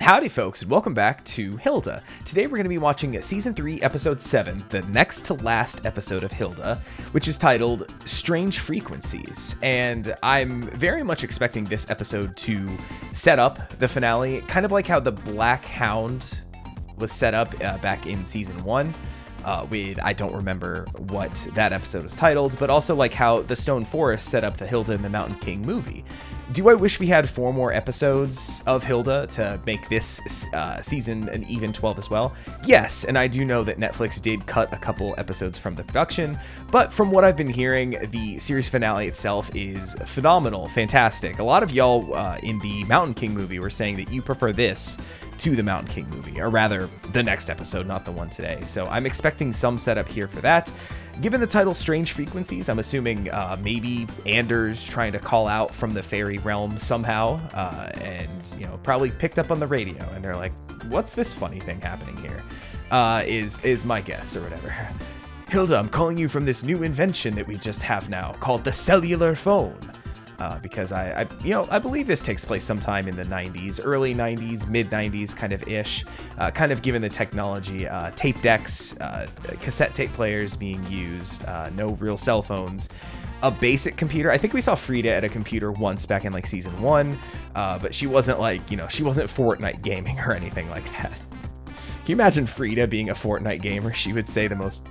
Howdy folks, and welcome back to Hilda. Today we're going to be watching Season 3, Episode 7, the next to last episode of Hilda, which is titled Strange Frequencies. And I'm very much expecting this episode to set up the finale, kind of like how the Black Hound was set up back in Season 1. I don't remember what that episode was titled, but also like how the Stone Forest set up the Hilda and the Mountain King movie. Do I wish we had 4 more episodes of Hilda to make this season an even 12 as well? Yes, and I do know that Netflix did cut a couple episodes from the production, but from what I've been hearing, the series finale itself is phenomenal, fantastic. A lot of y'all in the Mountain King movie were saying that you prefer this to the Mountain King movie, or rather the next episode, not the one today. So I'm expecting some setup here for that. Given the title Strange Frequencies, I'm assuming maybe Anders trying to call out from the fairy realm somehow, and probably picked up on the radio, and they're like, "What's this funny thing happening here?" Is my guess or whatever. Hilda, I'm calling you from this new invention that we just have now called the cellular phone. Because I believe this takes place sometime in the 90s, early 90s, mid 90s kind of ish, kind of given the technology, tape decks, cassette tape players being used, no real cell phones, a basic computer. I think we saw Frida at a computer once back in like season 1, but she wasn't like, she wasn't Fortnite gaming or anything like that. Can you imagine Frida being a Fortnite gamer? She would say the most,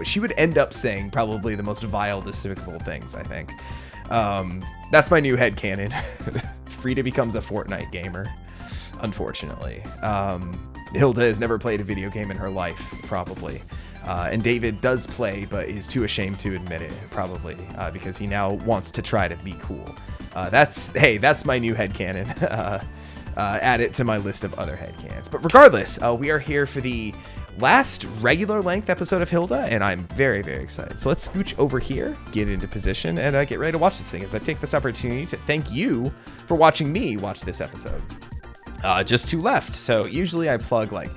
she would end up saying probably the most vile, despicable things, I think. That's my new headcanon. Frida becomes a Fortnite gamer, unfortunately. Hilda has never played a video game in her life, probably. And David does play, but is too ashamed to admit it, probably, because he now wants to try to be cool. That's my new headcanon. Add it to my list of other headcanons. But regardless, we are here for the last regular length episode of Hilda, and I'm very, very excited. So let's scooch over here, get into position, and get ready to watch this thing as I take this opportunity to thank you for watching me watch this episode. Just 2 left. So usually I plug like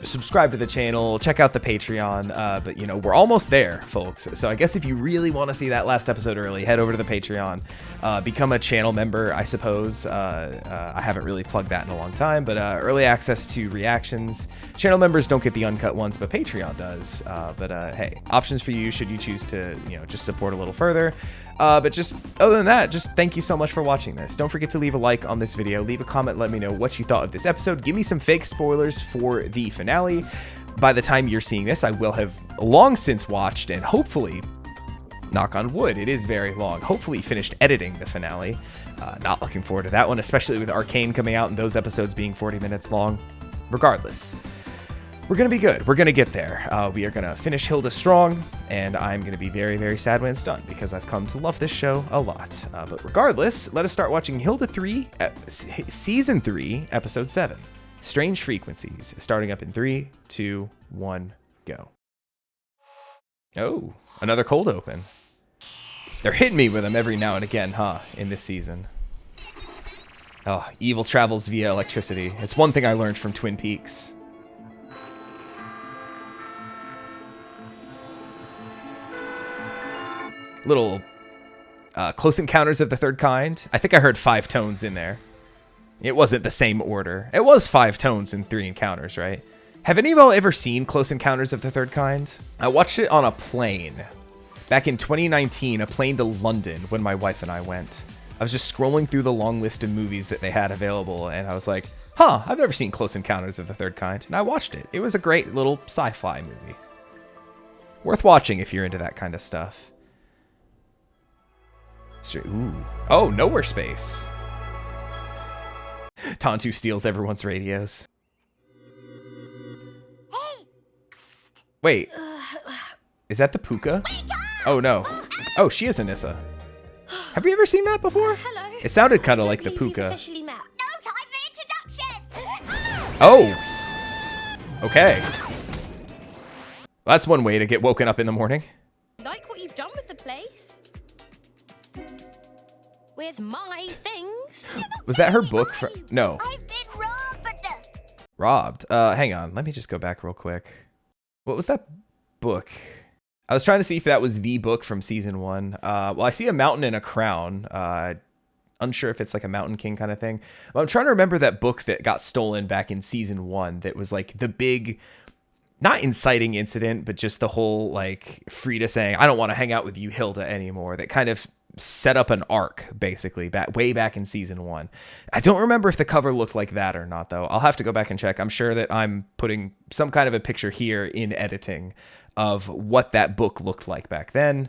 subscribe to the channel, check out the Patreon, but we're almost there, folks. So I guess if you really want to see that last episode early, head over to the Patreon, become a channel member, I suppose. I haven't really plugged that in a long time, but early access to reactions. Channel members don't get the uncut ones, but Patreon does. Hey, options for you should you choose to, just support a little further. But just other than that, just thank you so much for watching this. Don't forget to leave a like on this video, leave a comment, let me know what you thought of this episode. Give me some fake spoilers for the finale. By the time you're seeing this, I will have long since watched and hopefully, knock on wood, it is very long, hopefully finished editing the finale. Not looking forward to that one, especially with Arcane coming out and those episodes being 40 minutes long. Regardless, we're going to be good. We're going to get there. We are going to finish Hilda strong, and I'm going to be very, very sad when it's done because I've come to love this show a lot. But regardless, let us start watching Hilda 3, Season 3, Episode 7, Strange Frequencies, starting up in 3, 2, 1, go. Oh, another cold open. They're hitting me with them every now and again, in this season. Oh, evil travels via electricity. It's one thing I learned from Twin Peaks. Little Close Encounters of the Third Kind. I think I heard 5 tones in there. It wasn't the same order. It was 5 tones in 3 encounters, right? Have any of y'all ever seen Close Encounters of the Third Kind? I watched it on a plane. Back in 2019, a plane to London when my wife and I went. I was just scrolling through the long list of movies that they had available, and I was like, I've never seen Close Encounters of the Third Kind. And I watched it. It was a great little sci-fi movie. Worth watching if you're into that kind of stuff. Ooh. Oh, Nowhere Space. Tantu steals everyone's radios. Hey! Psst. Wait. Is that the Puka? Oh, no. Oh, she is Anissa. Have you ever seen that before? Hello. It sounded kind of like the Puka. Officially met. No time for introductions! Oh! Okay. That's one way to get woken up in the morning. Like what you've done with the place? With my things? Was that her book? No. I've been robbed! Robbed? Hang on. Let me just go back real quick. What was that book? I was trying to see if that was the book from season 1. Well, I see a mountain and a crown. I unsure if it's like a Mountain King kind of thing. But I'm trying to remember that book that got stolen back in season 1 that was like the big, not inciting incident, but just the whole like Frida saying, I don't want to hang out with you, Hilda, anymore. That kind of set up an arc basically way back in season 1. I don't remember if the cover looked like that or not, though. I'll have to go back and check. I'm sure that I'm putting some kind of a picture here in editing of what that book looked like back then.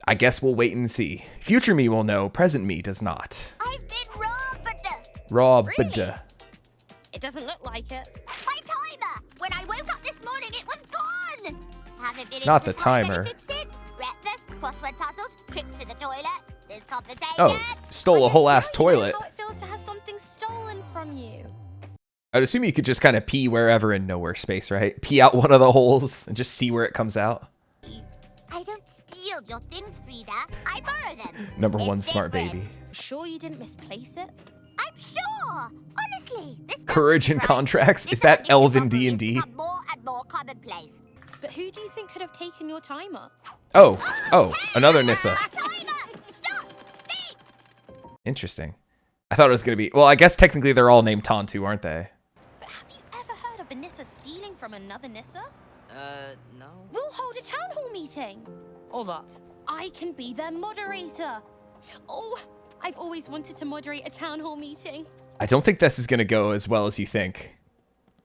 I guess we'll wait and see. Future me will know, present me does not. I've been robbed. Robbed. Really? It doesn't look like it. My timer. When I woke up this morning, it was gone. Haven't been Not into the timer. anything since. Breakfast, crossword puzzles, trips to the toilet, this conversation. Oh, stole a whole ass Now you know toilet. how it feels to have something stolen from you. I'd assume you could just kind of pee wherever in nowhere space, right? Pee out one of the holes and just see where it comes out. I don't steal your things, Frida. I borrow them. Number It's one smart different. baby. Sure you didn't misplace it? I'm sure. Honestly, this doesn't Courage and surprise contracts? me. Is that This elven robbery has D&D? become more and more commonplace. But who do you think could have taken your timer? Oh, another Nissa. My timer! Stop! Thief! Interesting. I thought it was going to be... Well, I guess technically they're all named Tantu, aren't they? But have you ever heard of a Nissa stealing from another Nissa? No. We'll hold a town hall meeting. All that. I can be their moderator. Oh, I've always wanted to moderate a town hall meeting. I don't think this is going to go as well as you think.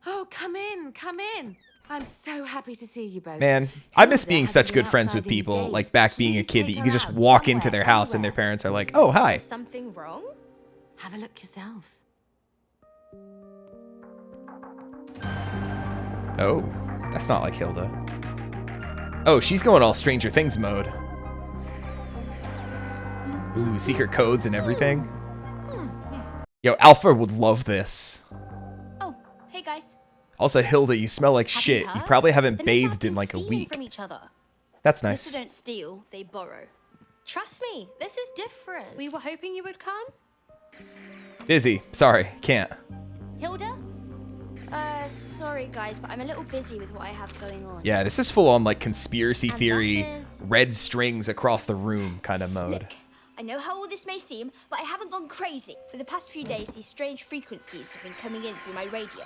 Oh, come in, come in. I'm so happy to see you both. Man, I miss Hilda being hasn't such been good friends with outside in people, days. like back being a Please kid, that take you her could just out walk into somewhere, their house and their anywhere. parents are like, oh, hi. Is something wrong? Have a look yourselves. Oh, that's not like Hilda. Oh, she's going all Stranger Things mode. Ooh, secret codes and everything. Yo, Alpha would love this. Oh, hey guys. Also, Hilda, you smell like Have shit. You heard? probably haven't The Nissa have bathed in been like a stealing week. from each other. That's Nissa nice. don't steal, they borrow. Trust me, this is different. We were hoping you would come. Busy. Sorry, can't. Hilda? Sorry guys, but I'm a little busy with what I have going on. Yeah, this is full on like conspiracy And theory, that is- red strings across the room kind of mode. Look, I know how all this may seem, but I haven't gone crazy. For the past few days, these strange frequencies have been coming in through my radio.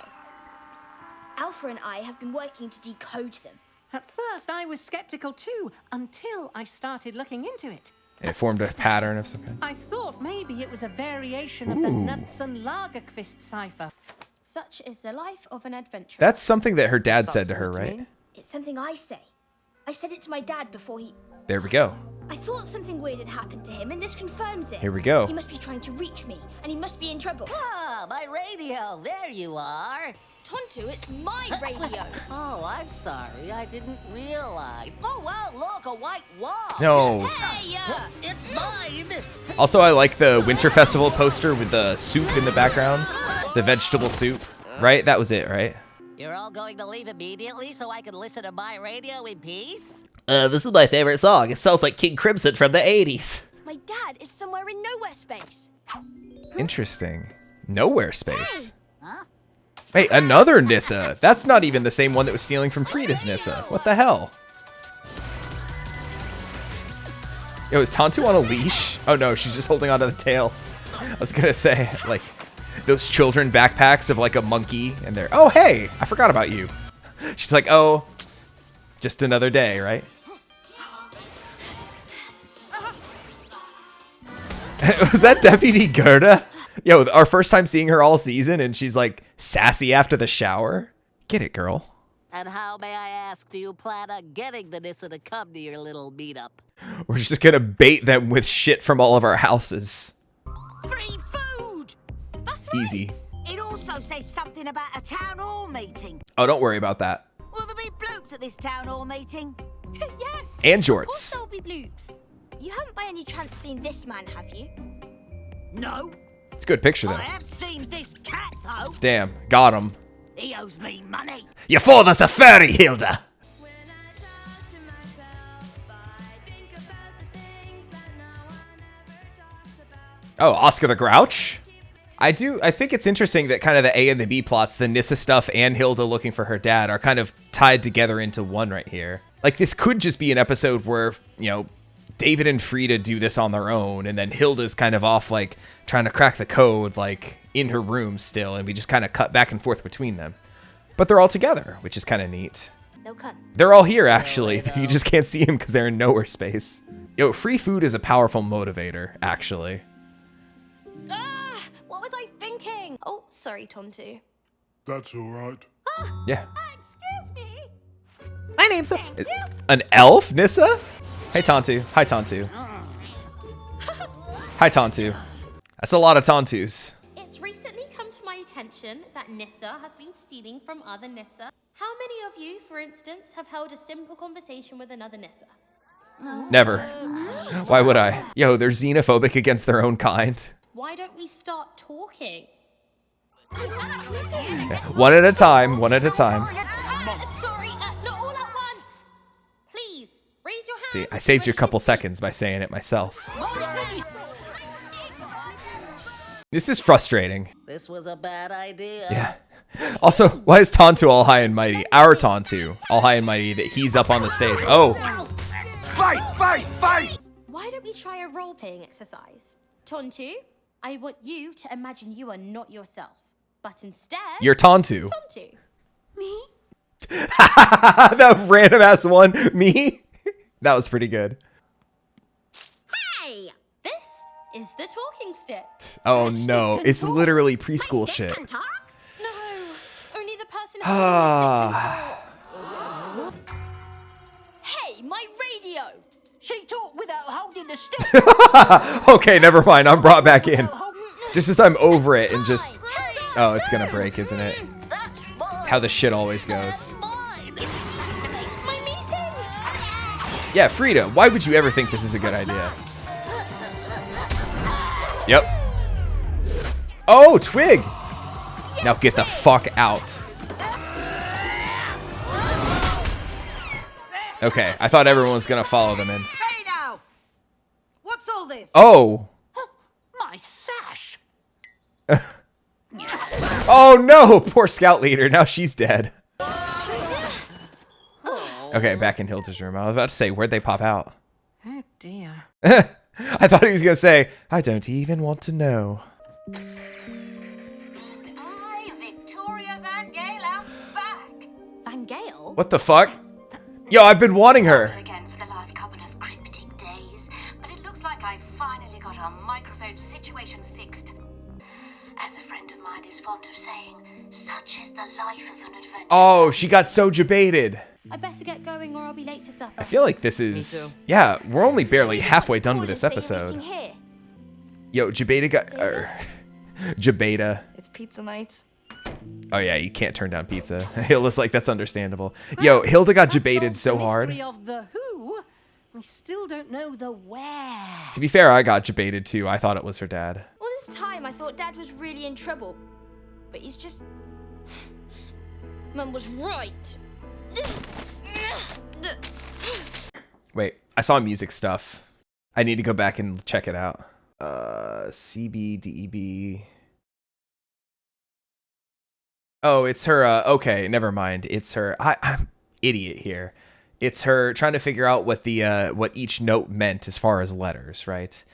Alpha and I have been working to decode them. At first, I was skeptical too, until I started looking into it. It formed a pattern of some kind. I thought maybe it was a variation of the Ooh. Nuts and Lagerquist cipher. Such is the life of an adventurer. That's something that her dad That's said to her, what right? mean. It's something I say. I said it to my dad before he... There we go. I thought something weird had happened to him, and this confirms it. Here we go. He must be trying to reach me, and he must be in trouble. Ah, my radio. There you are. Tonto, it's my radio. Oh, I'm sorry. I didn't realize. Oh, wow, look, a white wall. No. Hey, It's mine. Also, I like the Winter Festival poster with the soup in the background. The vegetable soup. Right? That was it, right? You're all going to leave immediately so I can listen to my radio in peace? This is my favorite song. It sounds like King Crimson from the 80s. my dad is somewhere in nowhere space. Interesting. Nowhere space. Huh? Hey, another Nissa. That's not even the same one that was stealing from Frida's Nissa. What the hell? Yo, is Tantu on a leash? Oh no, she's just holding onto the tail. I was gonna say, like, those children backpacks of like a monkey and they're, oh hey, I forgot about you. She's like, oh, just another day, right? Was that Deputy Gerda? Yo, our first time seeing her all season and she's like sassy after the shower. Get it, girl. And how, may I ask, do you plan on getting the Nissa to come to your little meetup? We're just gonna bait them with shit from all of our houses. Free food! That's right. Easy. It also says something about a town hall meeting. Oh, don't worry about that. Will there be bloops at this town hall meeting? Yes. And Of course jorts. there'll be bloops. You haven't by any chance seen this man, have you? No. It's a good picture, I though. have seen this cat, though. Damn, got him. He owes me money. Your father's a fairy, Hilda. Oh, Oscar the Grouch? I think it's interesting that kind of the A and the B plots, the Nissa stuff and Hilda looking for her dad, are kind of tied together into one right here. Like, this could just be an episode where, you know, David and Frida do this on their own, and then Hilda's kind of off, like, trying to crack the code, like, in her room still, and we just kind of cut back and forth between them. But they're all together, which is kind of neat. They'll come. They're all here, actually. You just can't see them because they're in nowhere space. Yo, free food is a powerful motivator, actually. Ah! What was I thinking? Oh, sorry, Tontu. That's all right. Yeah. Excuse me. My name's an elf, Nissa? Hey, Tontu. Hi, Tontu. Hi, Tontu. That's a lot of Tontus. It's recently come to my attention that Nissa have been stealing from other Nissa. How many of you, for instance, have held a simple conversation with another Nissa? Never. Why would I? Yo, they're xenophobic against their own kind. Why don't we start talking? One at a time, one at a time. Sorry, not all at once. Please, raise your hand. See, I saved you a couple seconds by saying it myself. This is frustrating. This was a bad idea. Yeah. Also, why is Tontu all high and mighty? Our Tontu, all high and mighty, that he's up on the stage. Oh. Fight, fight, fight! Why don't we try a role-playing exercise? Tontu, I want you to imagine you are not yourself, but instead... You're Tontu. Tontu. Me? That random ass one. Me? That was pretty good. Hey! This is the talking stick. Oh no, it's literally preschool shit. Can talk? No, only the person holding the stick can talk. Hey, my radio! She talked without holding the stick. Okay, never mind. I'm brought back in. Just as I'm over it and just... Oh, it's gonna break, isn't it? It's how the shit always goes. My meeting! Yeah, Frida, why would you ever think this is a good idea? Yep. Oh, Twig! Now get the fuck out. Okay, I thought everyone was gonna follow them in. Hey now! What's all this? Oh! My sash! Oh no! Poor scout leader, now she's dead. Okay, back in Hilda's room. I was about to say, where'd they pop out? Oh dear. I thought he was gonna say, I don't even want to know. I, Victoria Van Gale, am back. Van Gale? What the fuck? Yo, I've been wanting her. Again for the last couple of cryptic days, but it looks like I finally got our microphone situation fixed. As a friend of mine is fond of saying, such is the life of an adventurer. Oh, she got so debated. I better get going or I'll be late for supper. I feel like this is... Yeah, we're only barely halfway done with this Say you're episode. eating here. Yo, Jabeta got... Jabeta. It's pizza night. Oh yeah, you can't turn down pizza. Hilda's like, that's understandable. Yo, Hilda got debated so hard. Mystery of the who, we still don't know the where. To be fair, I got debated too. I thought it was her dad. All this time I thought Dad was really in trouble. But he's just... Mum was right. Wait, I saw music stuff. I need to go back and check it out. CBDEB. Oh, it's her, okay, never mind. It's her, I'm idiot here. It's her trying to figure out what the, what each note meant as far as letters, right?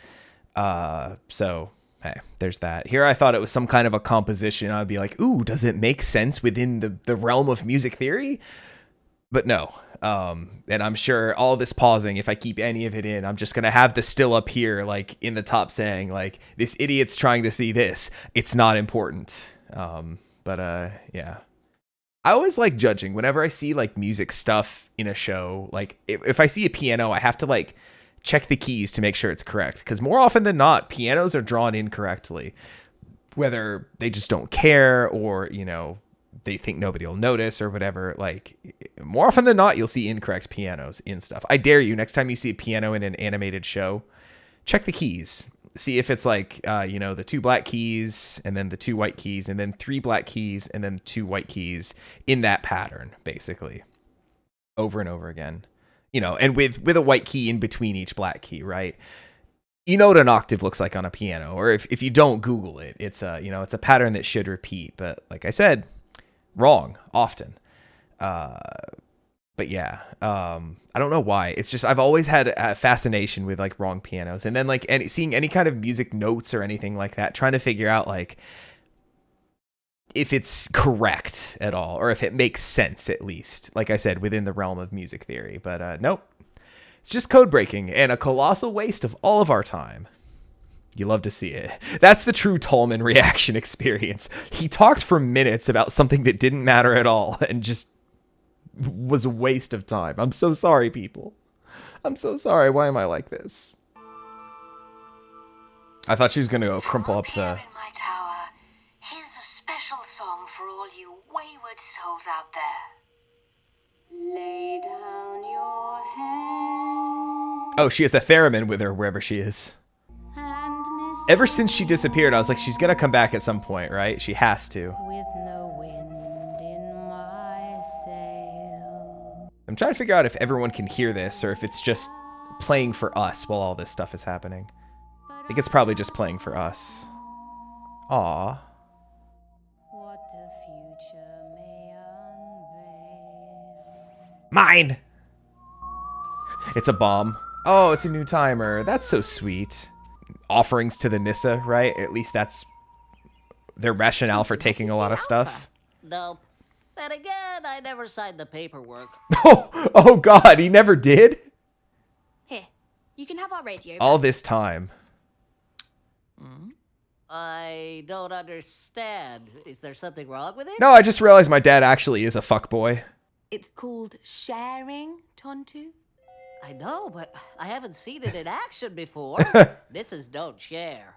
So, hey, there's that. Here I thought it was some kind of a composition. I'd be like, ooh, does it make sense within the realm of music theory? But no. And I'm sure all this pausing, if I keep any of it in, I'm just going to have the still up here, like in the top saying like, this idiot's trying to see this. It's not important. Yeah. I always like judging whenever I see like music stuff in a show. Like if I see a piano, I have to like check the keys to make sure it's correct. Because more often than not, pianos are drawn incorrectly. Whether they just don't care or, you know, they think nobody will notice or whatever. Like more often than not, you'll see incorrect pianos in stuff. I dare you, next time you see a piano in an animated show, check the keys. See if it's like, you know, the 2 black keys and then the 2 white keys and then 3 black keys and then 2 white keys in that pattern, basically, over and over again. You know, and with a white key in between each black key, right? You know what an octave looks like on a piano, or if you don't Google it, it's a, you know, it's a pattern that should repeat. But like I said, wrong often. But But yeah, I don't know why. It's just I've always had a fascination with like wrong pianos, and then like seeing any kind of music notes or anything like that, trying to figure out like if it's correct at all or if it makes sense at least. Like I said, within the realm of music theory. But nope, it's just code breaking and a colossal waste of all of our time. You love to see it. That's the true Tallman reaction experience. He talked for minutes about something that didn't matter at all and just was a waste of time. I'm so sorry, people. I'm so sorry. Why am I like this? I thought she was going to go crumple up the... in my tower, here's a special song for all you wayward souls out there. Lay down your head. Oh, she has a theremin with her wherever she is. Ever since she disappeared, I was like, she's going to come back at some point, right? She has to. With no wind in my sail. I'm trying to figure out if everyone can hear this or if it's just playing for us while all this stuff is happening. I think it's probably just playing for us. Aww. What the future may unveil. Mine! It's a bomb. Oh, it's a new timer. That's so sweet. Offerings to the Nissa, right? At least that's their rationale for taking a lot of stuff. Nope. Then again, I never signed the paperwork. Oh God, he never did? Here, you can have our radio. All this time. I don't understand. Is there something wrong with it? No, I just realized my dad actually is a fuckboy. It's called sharing, Tontu. I know, but I haven't seen it in action before. Nisses don't share.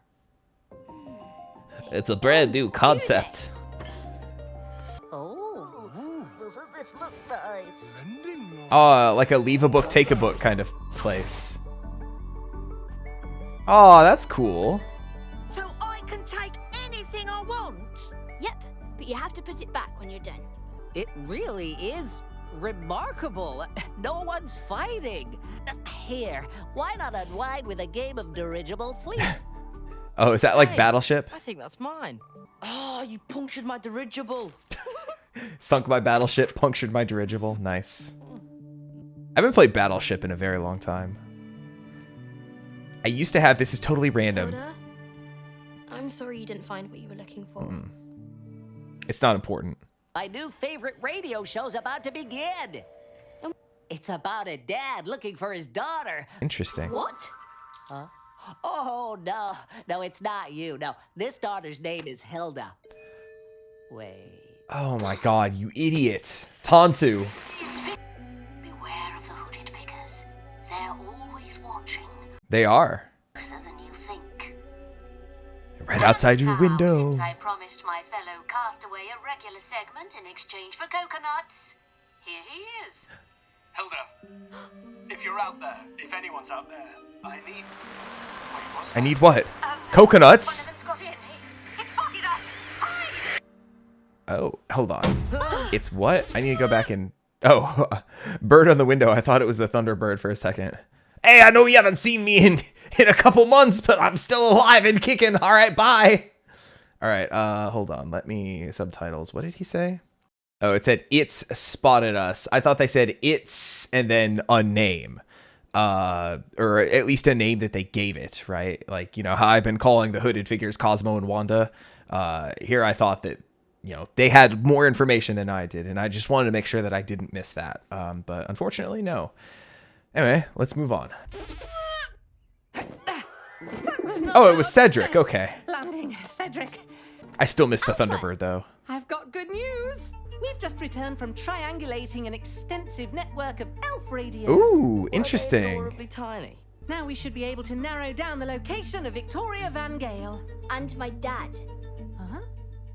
It's a brand new concept. Oh, doesn't this look nice? Like a leave a book, take a book kind of place. Oh, that's cool. So I can take anything I want? Yep, but you have to put it back when you're done. It really is remarkable. No one's fighting. Here, why not unwind with a game of dirigible fleet? Oh, is that like Hey, Battleship? I think that's mine. Oh, you punctured my dirigible. Sunk my battleship, punctured my dirigible. Nice. I haven't played Battleship in a very long time. I used to have, this is totally random. Hilda, I'm sorry you didn't find what you were looking for. It's not important. My new favorite radio show's about to begin. It's about a dad looking for his daughter. Interesting. What? Huh? Oh, no. No, it's not you. No, this daughter's name is Hilda. Wait. Oh my God, you idiot. Tontu. Beware of the hooded figures. They're always watching. They are. Closer than you think. Right outside your Now, window. Since I promised my fellow castaway a regular segment in exchange for coconuts, here he is. Hilda, if you're out there, if anyone's out there, I need... Wait, what's I that? need what? Coconuts? One of them's got in. It's spotted us. Hide! Oh, hold on. It's what? I need to go back and... Oh, bird on the window. I thought it was the Thunderbird for a second. Hey, I know you haven't seen me in a couple months, but I'm still alive and kicking. All right, bye. All right, hold on. Let me... Subtitles. What did he say? Oh, it said, it's spotted us. I thought they said it's and then a name. Or at least a name that they gave it, right? Like, you know, how I've been calling the hooded figures Cosmo and Wanda. Here I thought that, you know, they had more information than I did, and I just wanted to make sure that I didn't miss that. But unfortunately, no. Anyway, let's move on. Oh, it was Cedric. Okay. Landing, Cedric. I still missed the Thunderbird, though. I've got good news. We've just returned from triangulating an extensive network of elf radios. Ooh, interesting. Adorably tiny. Now we should be able to narrow down the location of Victoria Van Gale. And my dad. Huh?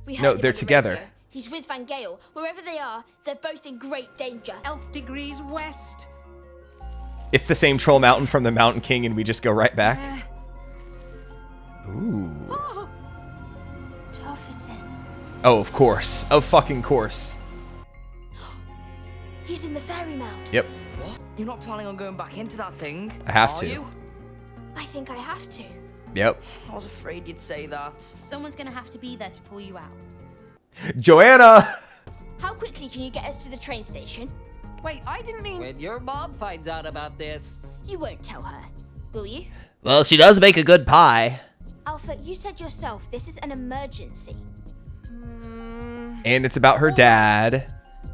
We heard No, him they're on the together. radio. He's with Van Gale. Wherever they are, they're both in great danger. Elf degrees west. It's the same Troll Mountain from the Mountain King, and we just go right back. Ooh. Oh, Oh, of course. Of fucking course. He's in the fairy mound. Yep. What? You're not planning on going back into that thing? I have are to. You? I think I have to. Yep. I was afraid you'd say that. Someone's gonna have to be there to pull you out. Joanna! How quickly can you get us to the train station? Wait, I didn't mean... When your mom finds out about this... You won't tell her, will you? Well, she does make a good pie. Alpha, you said yourself this is an emergency. And it's about her dad.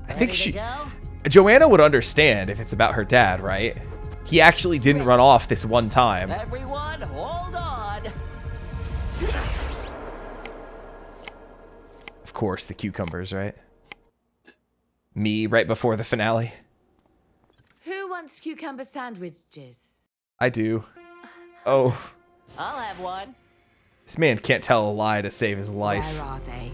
I think Ready to go? Joanna would understand if it's about her dad, right? He actually didn't run off this one time. Everyone, hold on. Of course, the cucumbers, right? Me right before the finale. Who wants cucumber sandwiches? I do. Oh, I'll have one. this man can't tell a lie to save his life. Where are they?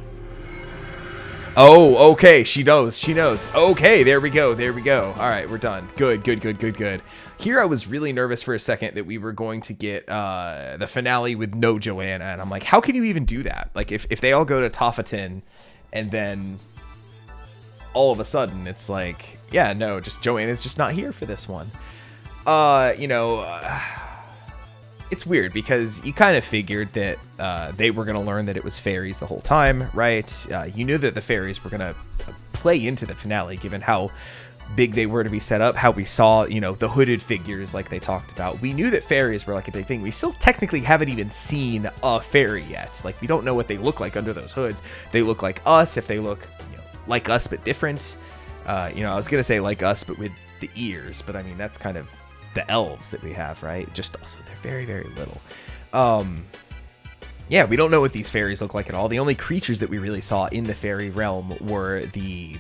Oh, okay. She knows. She knows. Okay, there we go. There we go. All right, we're done. Good, good, good, good, good. Here I was really nervous for a second that we were going to get the finale with no Joanna. And I'm like, how can you even do that? Like, if they all go to Toffatin and then all of a sudden it's like, yeah, no, just Joanna's just not here for this one. It's weird because you kind of figured that they were going to learn that it was fairies the whole time, right? You knew that the fairies were going to play into the finale, given how big they were to be set up, how we saw, the hooded figures like they talked about. We knew that fairies were like a big thing. We still technically haven't even seen a fairy yet. Like, we don't know what they look like under those hoods. They look like us, if they look like us but different. I was going to say like us but with the ears, but I mean, that's kind of the elves that we have, right? Just also they're very, very little. Yeah, we don't know what these fairies look like at all. The only creatures that we really saw in the fairy realm were the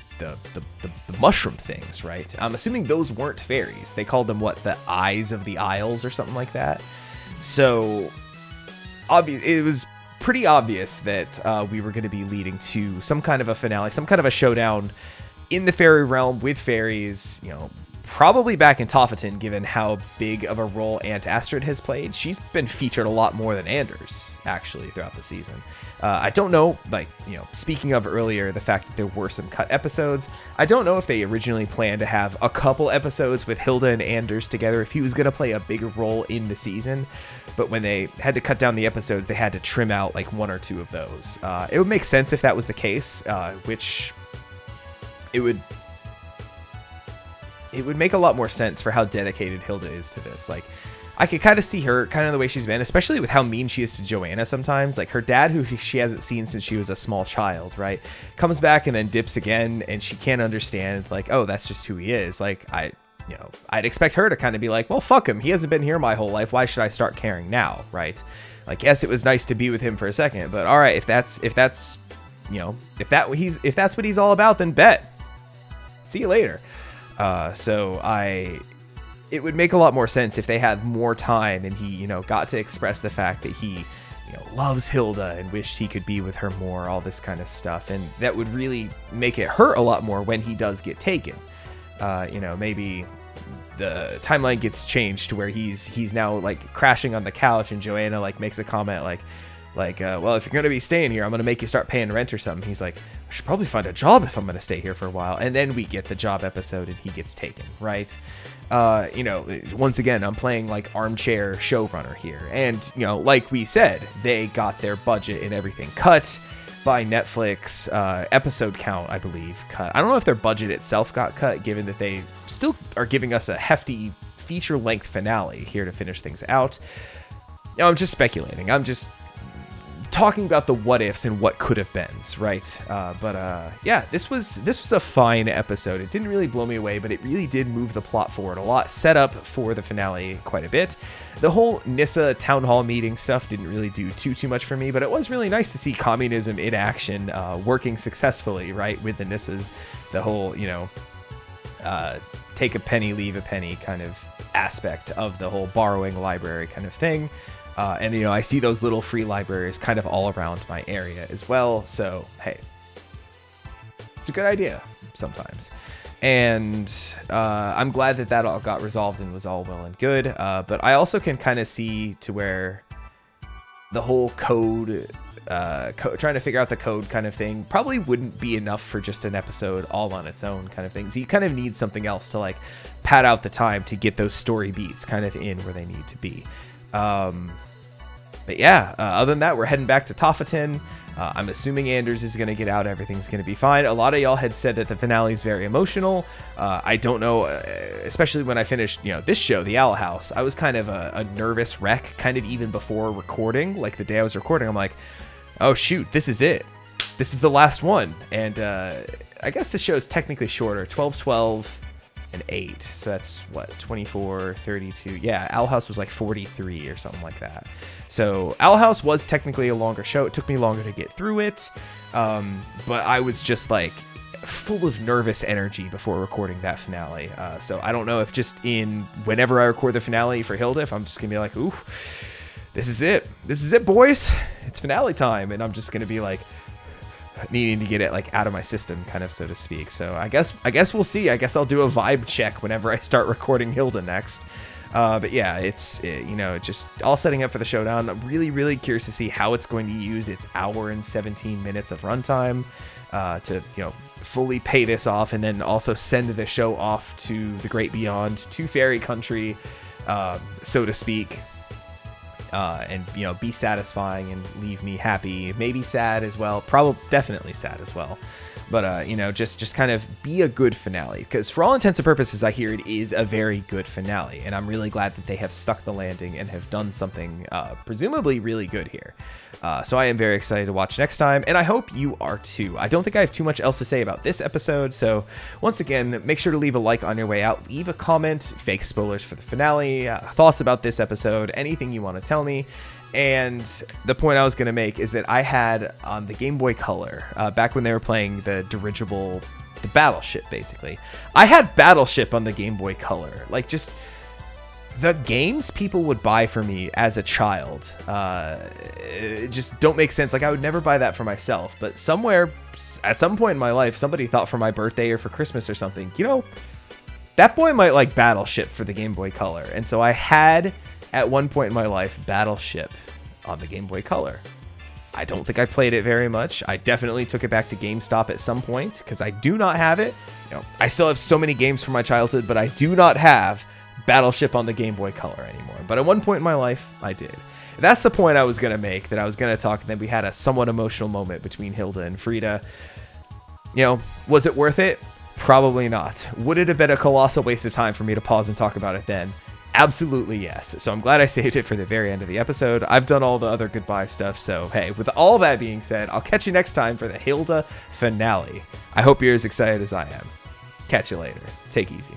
mushroom things, right? I'm assuming those weren't fairies. They called them what, the Eyes of the Isles or something like that. So it was pretty obvious that we were going to be leading to some kind of a finale, some kind of a showdown in the fairy realm with fairies, probably back in Toffatin, given how big of a role Aunt Astrid has played. She's been featured a lot more than Anders, actually, throughout the season. I don't know, speaking of earlier, the fact that there were some cut episodes, I don't know if they originally planned to have a couple episodes with Hilda and Anders together, if he was going to play a bigger role in the season, but when they had to cut down the episodes, they had to trim out like one or two of those. It would make sense if that was the case, which it would make a lot more sense for how dedicated Hilda is to this. Like, I could kind of see her kind of the way she's been, especially with how mean she is to Joanna sometimes. Like, her dad, who she hasn't seen since she was a small child, right, comes back and then dips again, and she can't understand, like, oh, that's just who he is. Like, I'd expect her to kind of be like, well, fuck him. He hasn't been here my whole life. Why should I start caring now, right? Like, yes, it was nice to be with him for a second, but all right, if that's what he's all about, then bet. See you later. It would make a lot more sense if they had more time and he, got to express the fact that he, loves Hilda and wished he could be with her more, all this kind of stuff. And that would really make it hurt a lot more when he does get taken. Maybe the timeline gets changed to where he's now like crashing on the couch and Joanna like makes a comment like, well, if you're going to be staying here, I'm going to make you start paying rent or something. He's like, I should probably find a job if I'm going to stay here for a while. And then we get the job episode and he gets taken, right? Once again, I'm playing like armchair showrunner here. And, like we said, they got their budget and everything cut by Netflix. Episode count, I believe, cut. I don't know if their budget itself got cut, given that they still are giving us a hefty feature-length finale here to finish things out. I'm just speculating. I'm just talking about the what ifs and what could have been, right? Yeah, this was a fine episode. It didn't really blow me away, but it really did move the plot forward a lot, set up for the finale quite a bit. The whole Nyssa town hall meeting stuff didn't really do too much for me, but it was really nice to see communism in action, working successfully, right, with the Nyssas. The whole, take a penny, leave a penny kind of aspect of the whole borrowing library kind of thing. And I see those little free libraries kind of all around my area as well. So, hey, it's a good idea sometimes. And I'm glad that all got resolved and was all well and good. But I also can kind of see to where the whole code, trying to figure out the code kind of thing probably wouldn't be enough for just an episode all on its own kind of thing. So you kind of need something else to like pad out the time to get those story beats kind of in where they need to be. But yeah, other than that, we're heading back to Toffatin. I'm assuming Anders is going to get out. Everything's going to be fine. A lot of y'all had said that the finale is very emotional. I don't know, especially when I finished, this show, The Owl House. I was kind of a nervous wreck, kind of even before recording. Like the day I was recording, I'm like, oh shoot, this is it. This is the last one. And I guess the show is technically shorter, 12, 12, and 8. So that's what, 24, 32. Yeah, Owl House was like 43 or something like that. So Owl House was technically a longer show. It took me longer to get through it. But I was just like full of nervous energy before recording that finale. So I don't know if just whenever I record the finale for Hilda, if I'm just gonna be like, ooh, this is it. This is it, boys. It's finale time. And I'm just gonna be like needing to get it like out of my system, kind of, so to speak. So I guess we'll see. I guess I'll do a vibe check whenever I start recording Hilda next. But yeah, it's just all setting up for the showdown. I'm really, really curious to see how it's going to use its hour and 17 minutes of runtime to fully pay this off, and then also send the show off to the great beyond, to fairy country, so to speak. And be satisfying and leave me happy, maybe sad as well, probably definitely sad as well, but just kind of be a good finale, because for all intents and purposes I hear it is a very good finale, and I'm really glad that they have stuck the landing and have done something presumably really good here. So I am very excited to watch next time, and I hope you are too. I don't think I have too much else to say about this episode, so once again, make sure to leave a like on your way out, leave a comment, fake spoilers for the finale, thoughts about this episode, anything you want to tell me. And the point I was going to make is that I had on the Game Boy Color, back when they were playing the dirigible, the Battleship, basically, I had Battleship on the Game Boy Color, like just the games people would buy for me as a child just don't make sense. Like, I would never buy that for myself, but somewhere at some point in my life, somebody thought for my birthday or for Christmas or something, that boy might like Battleship for the Game Boy Color. And so I had, at one point in my life, Battleship on the Game Boy Color. I don't think I played it very much. I definitely took it back to GameStop at some point, because I do not have it. I still have so many games from my childhood, but I do not have Battleship on the Game Boy Color anymore. But at one point in my life, I did. That's the point I was going to make, that I was going to talk, and then we had a somewhat emotional moment between Hilda and Frida. Was it worth it? Probably not. Would it have been a colossal waste of time for me to pause and talk about it then? Absolutely yes. So I'm glad I saved it for the very end of the episode. I've done all the other goodbye stuff, so hey, with all that being said, I'll catch you next time for the Hilda finale. I hope you're as excited as I am. Catch you later. Take it easy.